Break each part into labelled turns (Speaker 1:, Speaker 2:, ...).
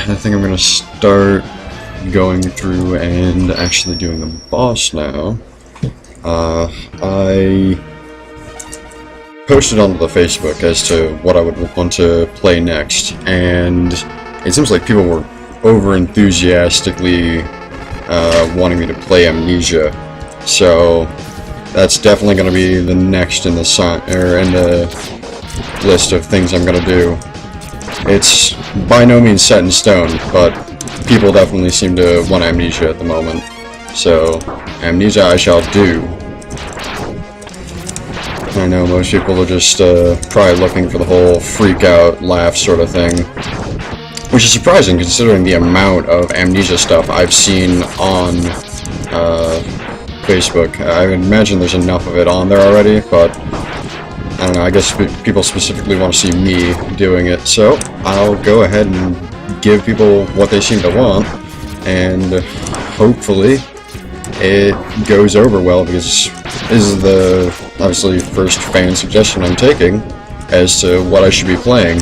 Speaker 1: I think I'm gonna start going through and actually doing the boss now. I posted onto the Facebook as to what I would want to play next, and it seems like people were over-enthusiastically wanting me to play Amnesia, so that's definitely going to be the next in the list of things I'm going to do. It's by no means set in stone, but people definitely seem to want Amnesia at the moment, so Amnesia I shall do. I know most people are just probably looking for the whole freak-out laugh sort of thing, which is surprising considering the amount of Amnesia stuff I've seen on Facebook. I imagine there's enough of it on there already, but I don't know, I guess people specifically want to see me doing it, so I'll go ahead and give people what they seem to want, and hopefully it goes over well, because this is the, obviously, first fan suggestion I'm taking as to what I should be playing.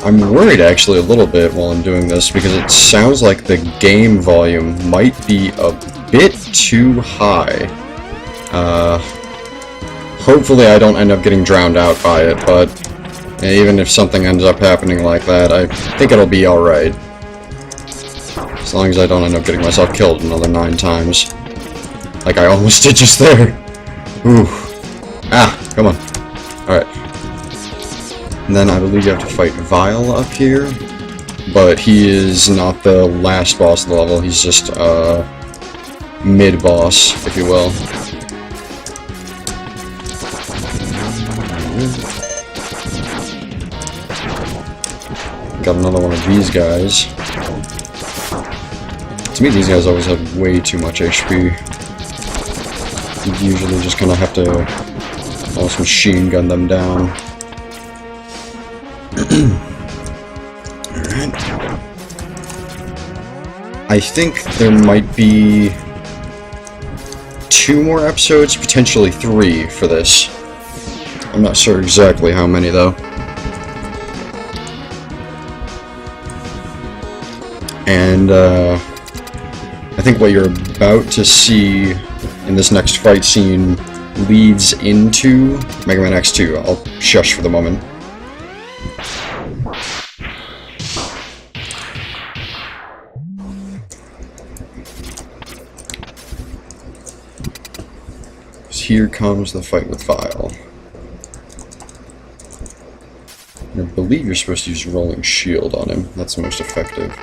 Speaker 1: I'm worried actually a little bit while I'm doing this, because it sounds like the game volume might be a bit too high. Hopefully I don't end up getting drowned out by it, but even if something ends up happening like that, I think it'll be alright. As long as I don't end up getting myself killed another 9 times. Like I almost did just there. Ooh. Ah, come on. Alright. And then I believe you have to fight Vile up here, but he is not the last boss of the level, he's just mid-boss, if you will. Got another one of these guys. To me, these guys always have way too much HP. You usually just kind of have to almost machine gun them down. Alright. I think there might be 2 more episodes, potentially 3 for this. I'm not sure exactly how many though. And I think what you're about to see in this next fight scene leads into Mega Man X2. I'll shush for the moment. Here comes the fight with Vile. I believe you're supposed to use Rolling Shield on him. That's the most effective.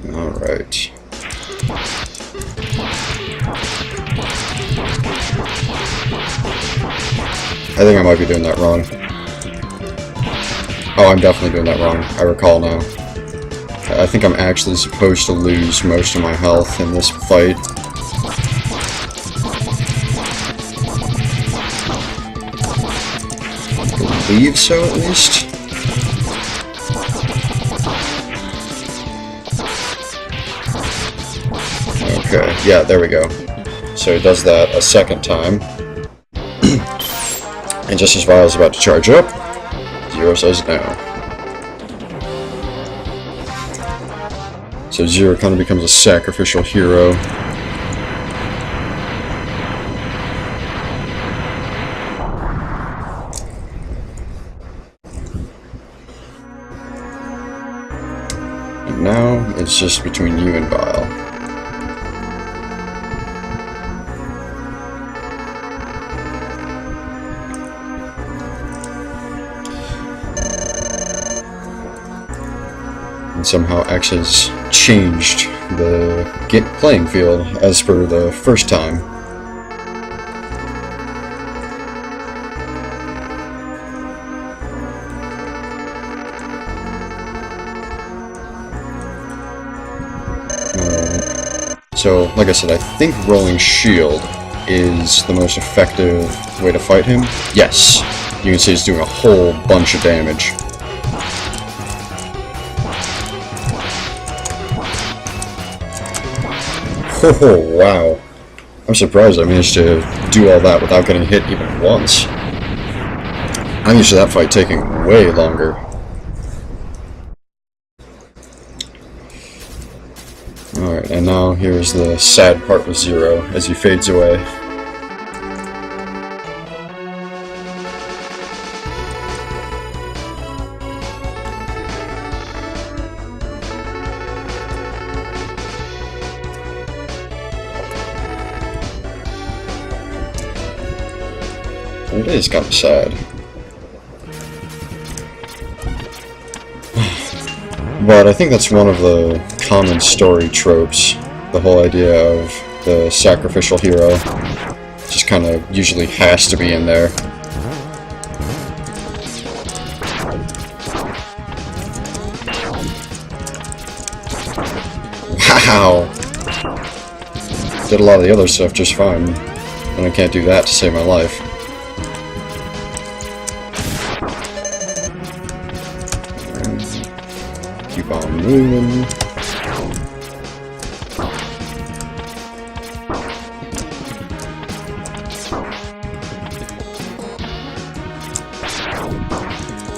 Speaker 1: Alright. I think I might be doing that wrong. Oh, I'm definitely doing that wrong. I recall now. I think I'm actually supposed to lose most of my health in this fight. I believe so, at least. Okay, yeah, there we go. So he does that a second time. And just as Vile's about to charge up, Zero says no. So Zero kind of becomes a sacrificial hero. And now it's just between you and Vile. And somehow X has changed the playing field as per the first time. So, like I said, I think Rolling Shield is the most effective way to fight him. Yes, you can see it's doing a whole bunch of damage. Oh, wow. I'm surprised I managed to do all that without getting hit even once. I'm used to that fight taking way longer. Alright, and now here's the sad part with Zero as he fades away. It is kind of sad. But I think that's one of the common story tropes, the whole idea of the sacrificial hero. Just kind of usually has to be in there. Wow! Did a lot of the other stuff just fine, and I can't do that to save my life. Keep on moving.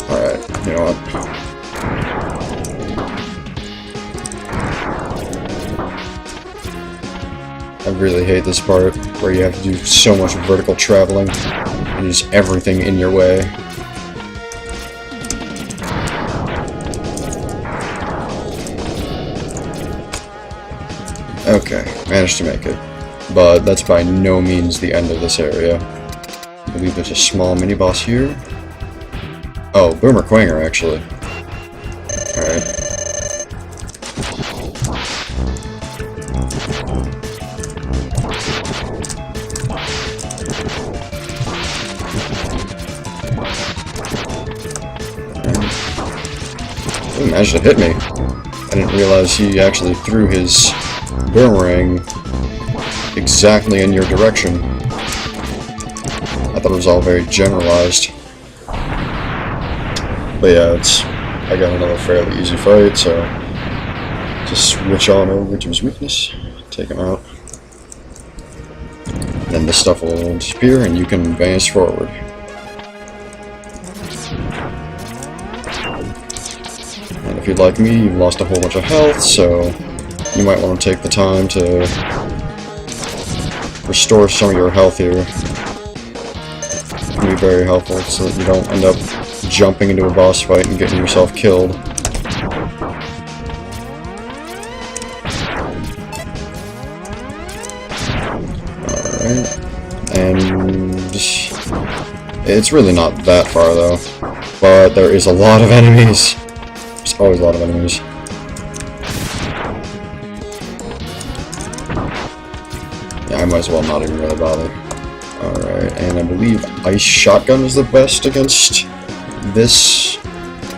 Speaker 1: Alright, you know what? I really hate this part where you have to do so much vertical traveling and just everything in your way. Okay, managed to make it. But that's by no means the end of this area. I believe there's a small mini-boss here. Oh, Boomer Kuwanger, actually. Alright. He managed to hit me. I didn't realize he actually threw his boomerang exactly in your direction. I thought it was all very generalized. But yeah, I got another fairly easy fight, so just switch on over to his weakness, take him out. Then this stuff will disappear and you can advance forward. And if you're like me, you've lost a whole bunch of health, so you might want to take the time to restore some of your health here. It can be very helpful so that you don't end up jumping into a boss fight and getting yourself killed. Alright. And it's really not that far though. But there is a lot of enemies. There's always a lot of enemies. Yeah, I might as well not even really bother. Alright, and I believe Ice Shotgun is the best against this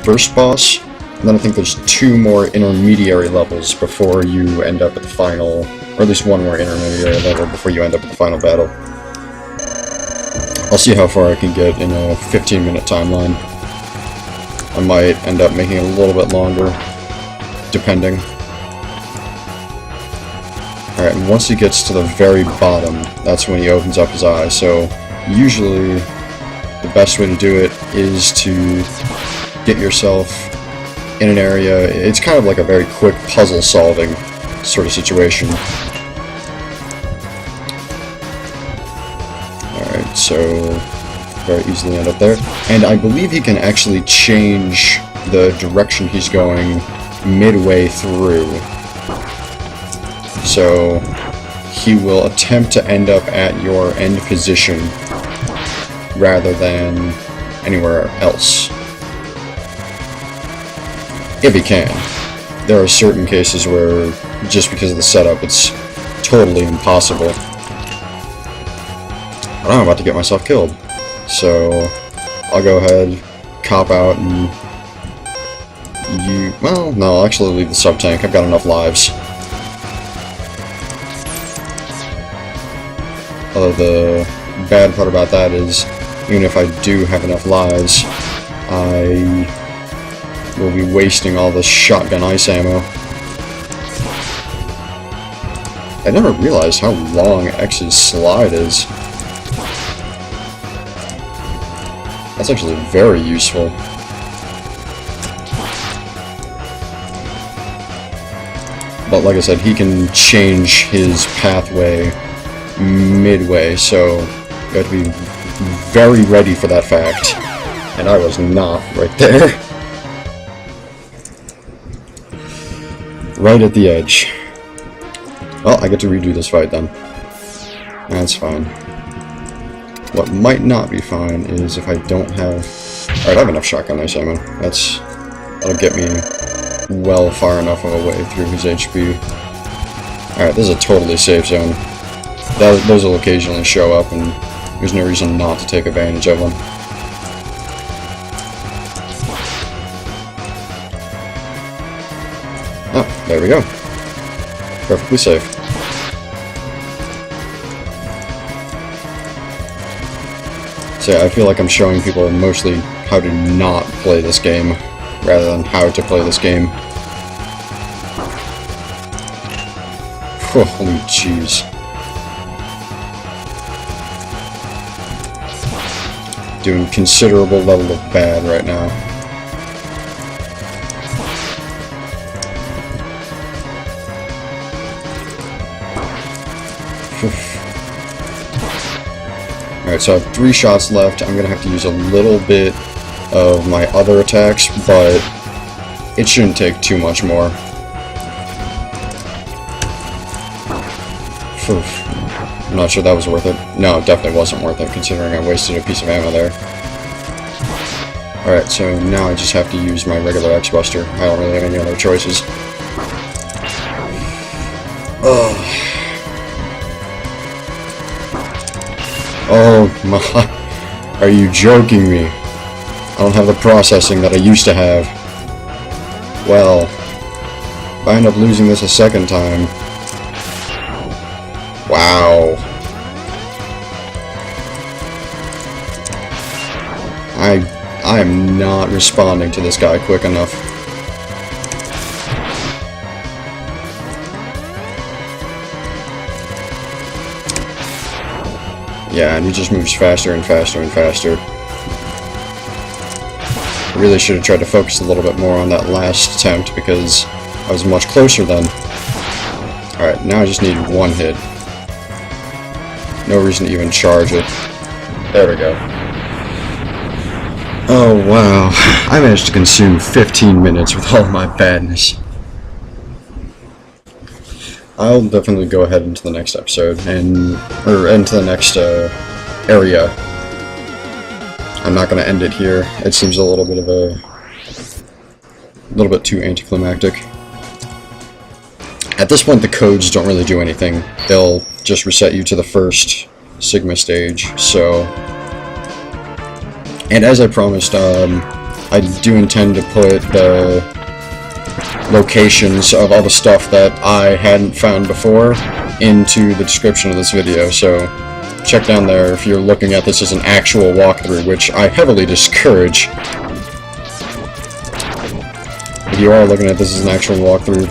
Speaker 1: first boss. And then I think there's 2 more intermediary levels before you end up at the final, or at least 1 more intermediary level before you end up at the final battle. I'll see how far I can get in a 15-minute timeline. I might end up making it a little bit longer, depending. Alright, and once he gets to the very bottom, that's when he opens up his eyes. So, usually, the best way to do it is to get yourself in an area. It's kind of like a very quick puzzle-solving sort of situation. Alright, so very easily end up there. And I believe he can actually change the direction he's going midway through. So he will attempt to end up at your end position rather than anywhere else. If he can. There are certain cases where, just because of the setup, it's totally impossible. But I'm about to get myself killed. So I'll go ahead, cop out, and well, no, I'll actually leave the sub-tank. I've got enough lives. Although the bad part about that is, even if I do have enough lives, I will be wasting all this shotgun ice ammo. I never realized how long X's slide is. That's actually very useful. But like I said, he can change his pathway midway, so you have to be very ready for that fact. And I was not right there. Right at the edge. Well, I get to redo this fight then. That's fine. What might not be fine is if I don't have... Alright, I have enough shotgun ice ammo. That'll get me well far enough of a way through his HP. Alright, this is a totally safe zone. Those will occasionally show up, and there's no reason not to take advantage of them. Oh, there we go. Perfectly safe. So yeah, I feel like I'm showing people mostly how to not play this game, rather than how to play this game. Holy jeez. Doing considerable level of bad right now. Alright, so I have 3 shots left. I'm gonna have to use a little bit of my other attacks, but it shouldn't take too much more. I'm not sure that was worth it. No, it definitely wasn't worth it, considering I wasted a piece of ammo there. Alright, so now I just have to use my regular X-Buster. I don't really have any other choices. Oh my... Are you joking me? I don't have the processing that I used to have. Well, if I end up losing this a second time... Wow. I am not responding to this guy quick enough. Yeah, and he just moves faster and faster and faster. I really should have tried to focus a little bit more on that last attempt because I was much closer then. Alright, now I just need 1 hit. No reason to even charge it. There we go. Oh wow, I managed to consume 15 minutes with all my badness. I'll definitely go ahead into the next episode, or into the next area. I'm not going to end it here. It seems a little bit too anticlimactic. At this point, the codes don't really do anything. They'll just reset you to the first Sigma stage, so... And as I promised, I do intend to put the locations of all the stuff that I hadn't found before into the description of this video, so check down there if you're looking at this as an actual walkthrough, which I heavily discourage. If you are looking at this as an actual walkthrough,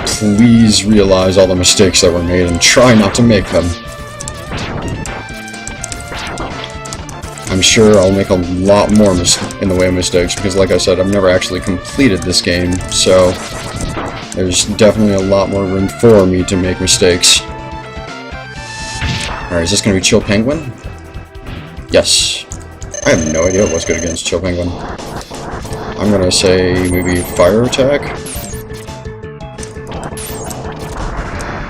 Speaker 1: please realize all the mistakes that were made and try not to make them. I'm sure I'll make a lot more in the way of mistakes, because like I said, I've never actually completed this game, so there's definitely a lot more room for me to make mistakes. Alright, is this going to be Chill Penguin? Yes. I have no idea what's good against Chill Penguin. I'm going to say maybe Fire Attack?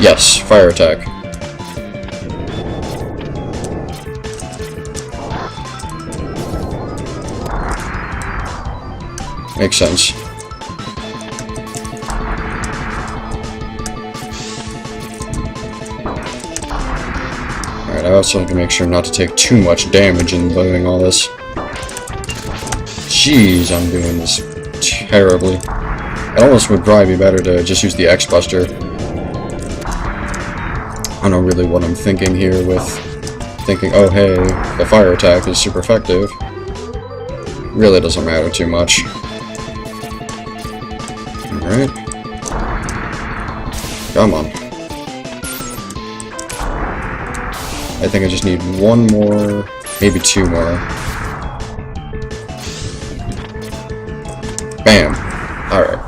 Speaker 1: Yes, Fire Attack. Makes sense. Alright, I also have to make sure not to take too much damage in doing all this. Jeez, I'm doing this terribly. It almost would probably be better to just use the X-Buster. I don't know really what I'm thinking here with thinking, oh hey, the Fire Attack is super effective. Really doesn't matter too much. Alright. Come on. I think I just need one more, maybe two more. Bam! Alright.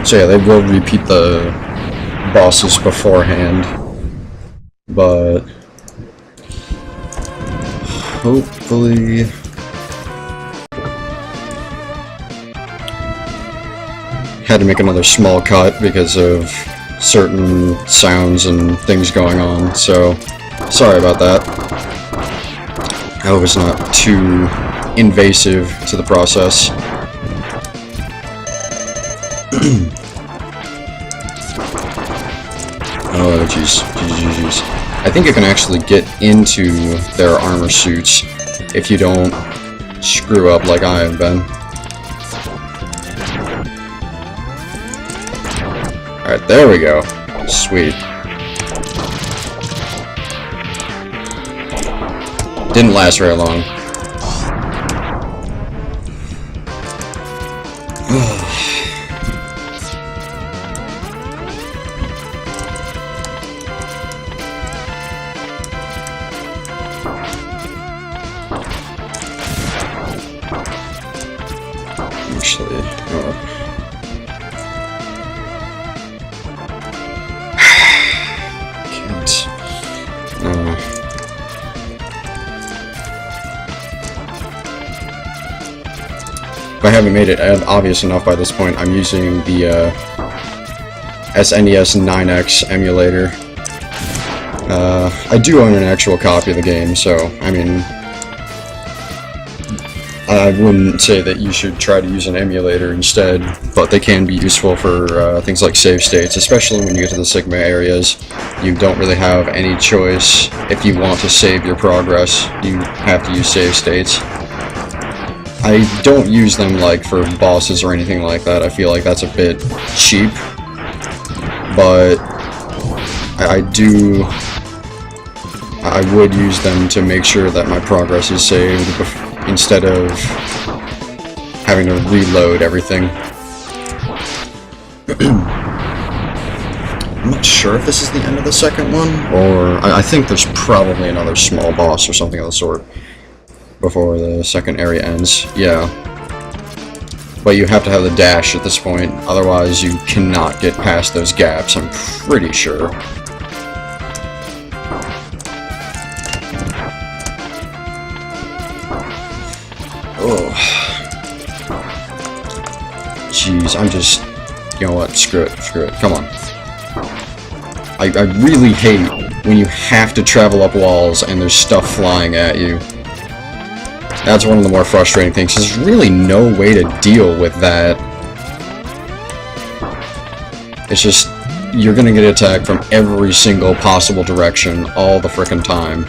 Speaker 1: So yeah, they will repeat the bosses beforehand, but hopefully had to make another small cut because of certain sounds and things going on, so sorry about that. I hope it's not too invasive to the process. Oh jeez, jeez. I think you can actually get into their armor suits if you don't screw up like I have been. Alright, there we go. Sweet. Didn't last very long. Actually, can't. If I haven't made it obvious enough by this point, I'm using the SNES 9X emulator. I do own an actual copy of the game, so, I mean, I wouldn't say that you should try to use an emulator instead, but they can be useful for things like save states, especially when you get to the Sigma areas. You don't really have any choice. If you want to save your progress, you have to use save states. I don't use them like for bosses or anything like that. I feel like that's a bit cheap, but I would use them to make sure that my progress is saved instead of having to reload everything. I'm not sure if this is the end of the second one, or I think there's probably another small boss or something of the sort before the second area ends. Yeah. But you have to have the dash at this point, otherwise you cannot get past those gaps, I'm pretty sure. Oh. Jeez, I'm just... You know what? Screw it. Come on. I really hate when you have to travel up walls and there's stuff flying at you. That's one of the more frustrating things. There's really no way to deal with that. It's just... You're gonna get attacked from every single possible direction all the frickin' time.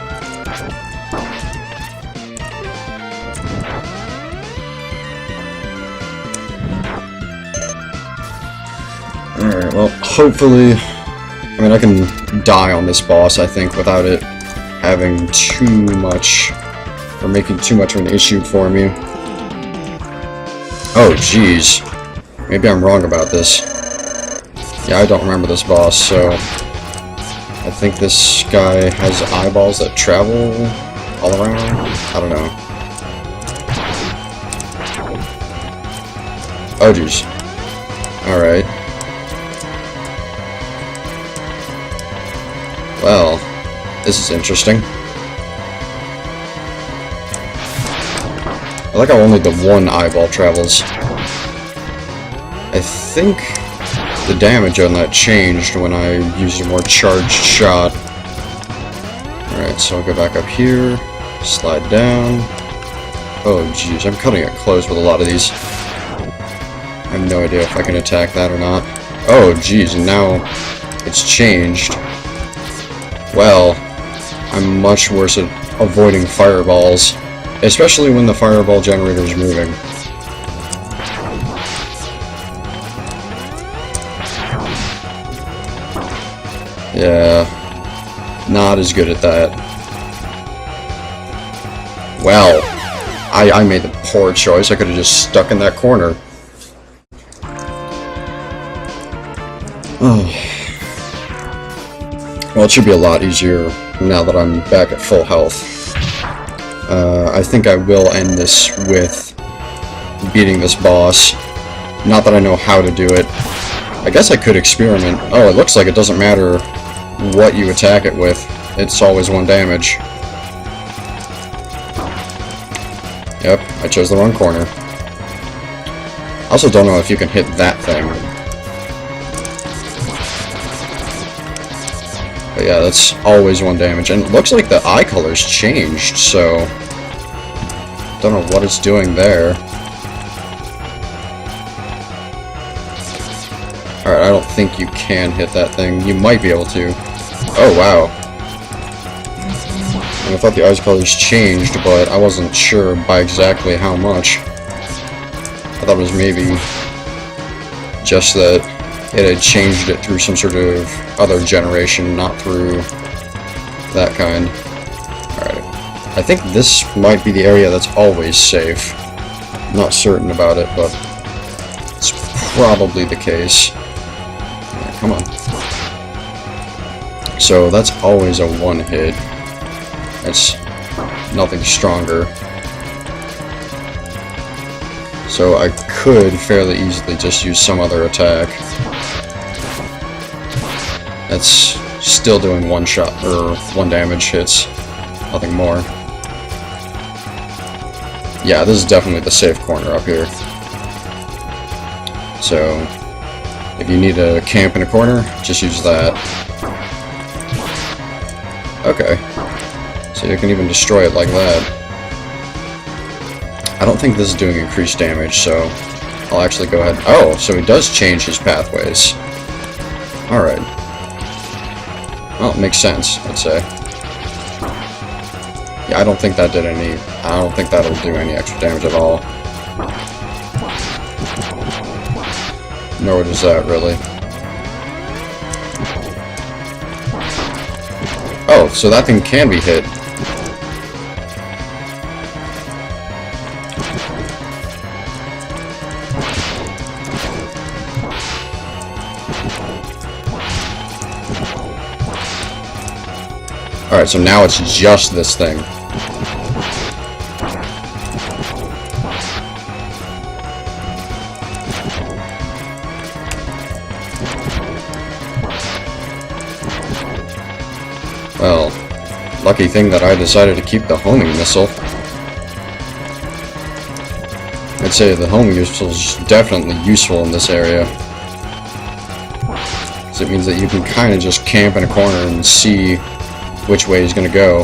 Speaker 1: Alright, well, hopefully... I mean, I can die on this boss, I think, without it having too much... or making too much of an issue for me. Oh, jeez. Maybe I'm wrong about this. Yeah, I don't remember this boss, so... I think this guy has eyeballs that travel all around? I don't know. Oh, jeez. Alright. Well, this is interesting. I like how only the one eyeball travels. I think the damage on that changed when I used a more charged shot. Alright, so I'll go back up here, slide down. Oh jeez, I'm cutting it close with a lot of these. I have no idea if I can attack that or not. Oh jeez, and now it's changed. Well, I'm much worse at avoiding fireballs. Especially when the fireball generator is moving. Yeah, not as good at that. Well, I made the poor choice. I could have just stuck in that corner. Oh. Well, it should be a lot easier now that I'm back at full health. I think I will end this with beating this boss. Not that I know how to do it. I guess I could experiment. Oh, it looks like it doesn't matter what you attack it with. It's always 1 damage. Yep, I chose the wrong corner. I also don't know if you can hit that thing. But yeah, that's always 1 damage. And it looks like the eye color's changed, so don't know what it's doing there. Alright, I don't think you can hit that thing. You might be able to. Oh, wow. And I thought the eyes colors changed, but I wasn't sure by exactly how much. I thought it was maybe just that it had changed it through some sort of other generation, not through that kind. Alright. I think this might be the area that's always safe. I'm not certain about it, but it's probably the case. Right, come on. So that's always a 1 hit. That's nothing stronger. So I could fairly easily just use some other attack. That's still doing 1 shot, or 1 damage hits. Nothing more. Yeah, this is definitely the safe corner up here. So, if you need to camp in a corner, just use that. Okay. So you can even destroy it like that. I don't think this is doing increased damage, so I'll actually go ahead. Oh, so he does change his pathways. Alright. Well, it makes sense, I'd say. Yeah, I don't think that did any... I don't think that'll do any extra damage at all. Nor does that, really. Oh, so that thing can be hit. Alright, so now it's just this thing. Well, lucky thing that I decided to keep the homing missile. I'd say the homing missile is definitely useful in this area. So it means that you can kind of just camp in a corner and see which way he's going to go.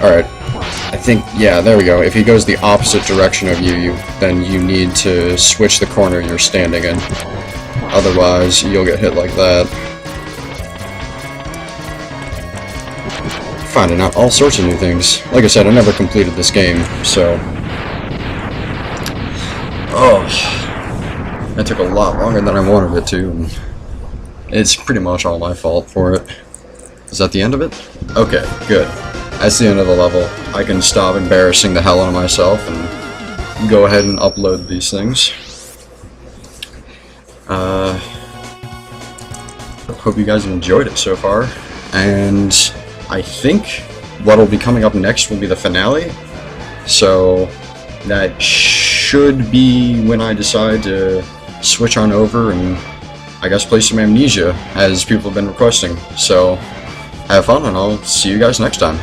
Speaker 1: Alright, I think, yeah, there we go. If he goes the opposite direction of you, then you need to switch the corner you're standing in. Otherwise, you'll get hit like that. Finding out all sorts of new things. Like I said, I never completed this game, so... Oh, that took a lot longer than I wanted it to, and it's pretty much all my fault for it. Is that the end of it? Okay, good. That's the end of the level. I can stop embarrassing the hell out of myself and go ahead and upload these things. Hope you guys have enjoyed it so far. And I think what'll be coming up next will be the finale. So that should be when I decide to switch on over and I guess play some Amnesia, as people have been requesting. So have fun, and I'll see you guys next time.